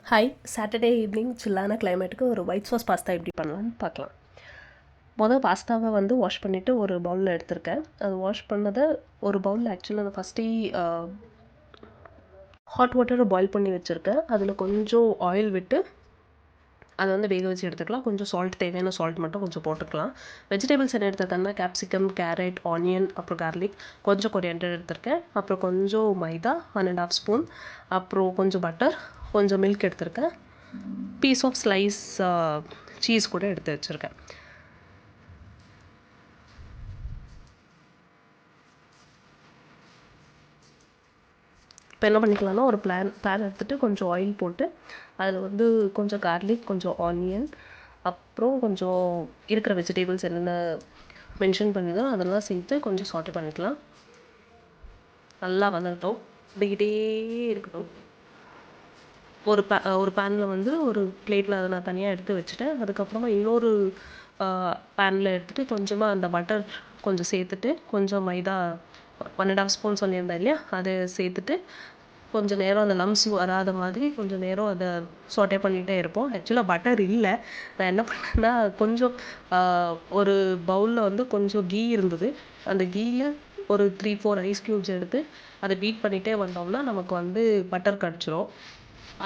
Hi, Saturday evening சில்லான கிளைமேட்டுக்கு ஒரு white sauce pasta எப்படி பண்ணலான்னு பார்க்கலாம். பாஸ்தாவை வாஷ் பண்ணிவிட்டு ஒரு பவுலில் எடுத்திருக்கேன். அது வாஷ் பண்ணதை ஒரு பவுலில் ஆக்சுவலாக நான் ஃபஸ்ட்டே ஹாட் வாட்டரை பாயில் பண்ணி வச்சுருக்கேன். அதில் கொஞ்சம் ஆயில் விட்டு அதை வேக வச்சு எடுத்துக்கலாம். கொஞ்சம் சால்ட், தேவையான சால்ட் மட்டும் கொஞ்சம் போட்டுக்கலாம். வெஜிடபிள்ஸ் என்ன எடுத்துருக்கேன்னா கேப்சிகம், கேரட், ஆனியன், அப்புறம் கார்லிக், கொஞ்சம் கொரியாண்டர் எடுத்திருக்கேன். அப்புறம் கொஞ்சம் மைதா 1.5 ஸ்பூன், அப்புறம் கொஞ்சம் பட்டர், கொஞ்சம் மில்க் எடுத்திருக்கேன். பீஸ் ஆஃப் ஸ்லைஸ் சீஸ் கூட எடுத்து வச்சுருக்கேன். இப்போ என்ன பண்ணிக்கலாம்னா ஒரு பேன் எடுத்துகிட்டு கொஞ்சம் ஆயில் போட்டு அதில் கொஞ்சம் கார்லிக், கொஞ்சம் ஆனியன், அப்புறம் கொஞ்சம் இருக்கிற வெஜிடபிள்ஸ் என்னென்ன மென்ஷன் பண்ணிதோ அதெல்லாம் சேர்த்து கொஞ்சம் சாட்டே பண்ணிக்கலாம். நல்லா வதங்கட்டும், இப்படிக்கிட்டே இருக்கட்டும். ஒரு பேனில் ஒரு பிளேட்டில் அதை நான் தனியாக எடுத்து வச்சுட்டேன். அதுக்கப்புறமா இன்னொரு பேனில் எடுத்துகிட்டு கொஞ்சமாக அந்த பட்டர் கொஞ்சம் சேர்த்துட்டு, கொஞ்சம் மைதா 1.5 ஸ்பூன் சொல்லியிருந்தேன் இல்லையா, அதை சேர்த்துட்டு கொஞ்சம் நேரம் அந்த லம்ஸ் வராத மாதிரி கொஞ்சம் நேரம் அதை சாட்டே பண்ணிகிட்டே இருப்போம். ஆக்சுவலாக பட்டர் இல்லை, நான் என்ன பண்ணேன்னா கொஞ்சம் ஒரு பவுலில் கொஞ்சம் கீ இருந்தது. அந்த கீயை ஒரு 3-4 ஐஸ் க்யூப்ஸ் எடுத்து அதை பீட் பண்ணிகிட்டே வந்தோம்னா நமக்கு பட்டர் கிடச்சிரும்.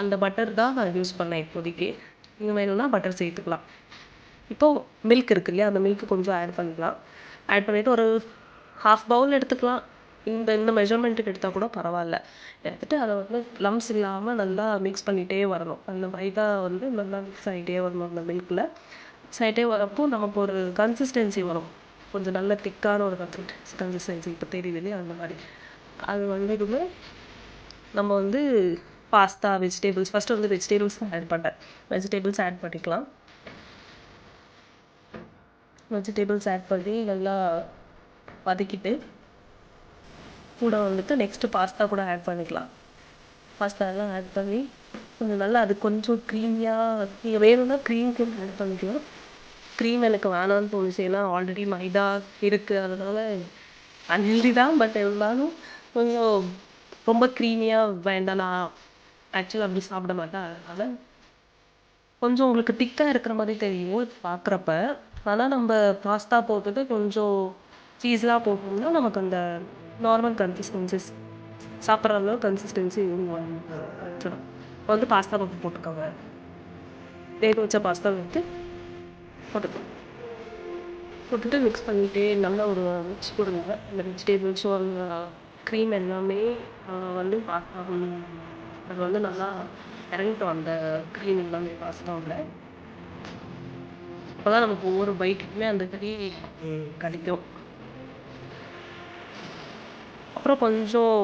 அந்த பட்டர் தான் நான் யூஸ் பண்ணேன் இப்போதைக்கு. நீங்கள் வேணும்னா பட்டர் சேர்த்துக்கலாம். இப்போது மில்க் இருக்கு இல்லையா, அந்த மில்க்கு கொஞ்சம் ஆட் பண்ணிக்கலாம். ஆட் பண்ணிவிட்டு ஒரு ஹாஃப் பவுல் எடுத்துக்கலாம். இந்த மெஷர்மெண்ட்டுக்கு எடுத்தால் கூட பரவாயில்ல. எடுத்துகிட்டு அதை லம்ஸ் இல்லாமல் நல்லா மிக்ஸ் பண்ணிகிட்டே வரணும். அந்த மைதா நல்லா மிக்ஸ் ஆகிட்டே வரணும் அந்த மில்கில். மிக்ஸ் ஆகிட்டே வரப்போ நமக்கு ஒரு கன்சிஸ்டன்சி வரும். கொஞ்சம் நல்ல திக்கான ஒரு கன்சிஸ்டன்சி இப்போ தெரியுது இல்லையா, அந்த மாதிரி. அது இதுவே நம்ம pasta, vegetables first vegetables add பண்ணேன். வெஜிடபிள்ஸ் ஆட் பண்ணிக்கலாம். வெஜிடபிள்ஸ் ஆட் பண்ணி நல்லா வதக்கிட்டு கூட நெக்ஸ்ட்டு பாஸ்தா கூட ஆட் பண்ணிக்கலாம். பாஸ்தாலாம் ஆட் பண்ணி கொஞ்சம் நல்லா அது கொஞ்சம் க்ரீமியாக நீங்கள் வேணும்னா க்ரீம் கூட ஆட் பண்ணிக்கலாம். க்ரீம் எனக்கு வேணான்னு தோணுச்சு, ஏன்னா ஆல்ரெடி மைதா இருக்குது, அதனால் அன்ஹெல்தி தான். பட் இருந்தாலும் கொஞ்சம் ரொம்ப க்ரீமியாக வேண்டாம். நான் ஆக்சுவலாக அப்படி சாப்பிட மாட்டேன். அதனால் கொஞ்சம் உங்களுக்கு திக்காக இருக்கிற மாதிரி தெரியும் பார்க்குறப்ப. ஆனால் நம்ம பாஸ்தா போட்டுட்டு கொஞ்சம் சீஸ்லாம் போட்டோம்னா நமக்கு அந்த நார்மல் கன்சிஸ்டன்சிஸ் சாப்பிட்ற அளவு கன்சிஸ்டன்சி இப்போ பாஸ்தா போட்டுக்கோங்க. வேக வச்ச பாஸ்தா போட்டுட்டு மிக்ஸ் பண்ணிகிட்டே நல்லா ஒரு மிக்ஸ் கொடுங்க. இந்த வெஜிடபிள்ஸும் க்ரீம் எல்லாமே பாஸ்தா அது நல்லா இறங்கிட்டோம் அந்த க்ரீம் எல்லாமே பாஸ்தாவில். அப்போ தான் நமக்கு ஒவ்வொரு பைட்டுக்குமே அந்த கிடைக்கும். அப்புறம் கொஞ்சம்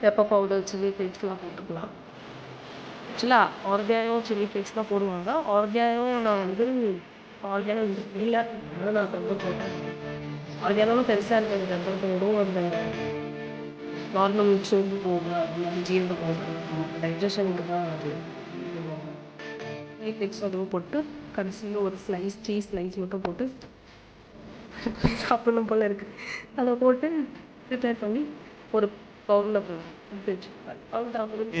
பெப்பர் பவுடர், சில்லி ஃப்ளேக்ஸ்லாம் போட்டுக்கலாம். ஆக்சுவலாக ஆர்கானோ சில்லி ஃப்ளேக்ஸ்லாம் போடுவாங்க. ஆர்கானோ நான் ஆர்கானோ இல்லை, அதனால் நான் பெப்பர் போட்டேன். ஆர்கானோவும் பெருசாக இருக்கிறது பெப்பர் பவுடரும் அந்த நார்மல் சோப்பு போடுறேன், ஜீரணம் போடுறேன், டைஜஷனுக்கு தான் அது. சில்லி ஃப்ளேக்ஸ் அதுவும் போட்டு கடைசியில் ஒரு சீஸ் ஸ்லைஸ் மட்டும் போட்டு சாப்பிடணும் போல் இருக்குது. அதை போட்டு ப்ரிப்பேர் பண்ணி ஒரு பவுலில் வச்சுருப்பேன். அவ்வளோதான்.